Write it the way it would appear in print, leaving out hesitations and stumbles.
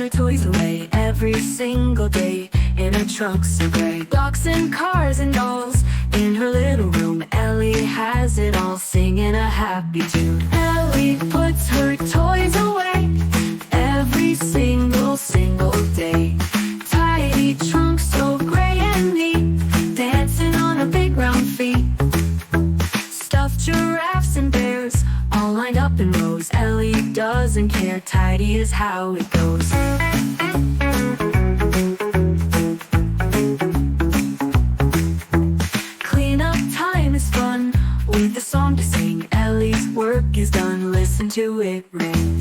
her toys away every single day in her trunk so gray. Blocks and cars and dolls in her little room. Elly has it all, singing a happy tune. Elly puts her toys away every single day. Tidy trunk so gray and neat, dancing on her big round feet. Stuffed giraffes and bears all lined up in rows. Elly doesn't care, tidy is how it goes. Cleanup time is fun with the song to sing. Elly's work is done, listen to it ring.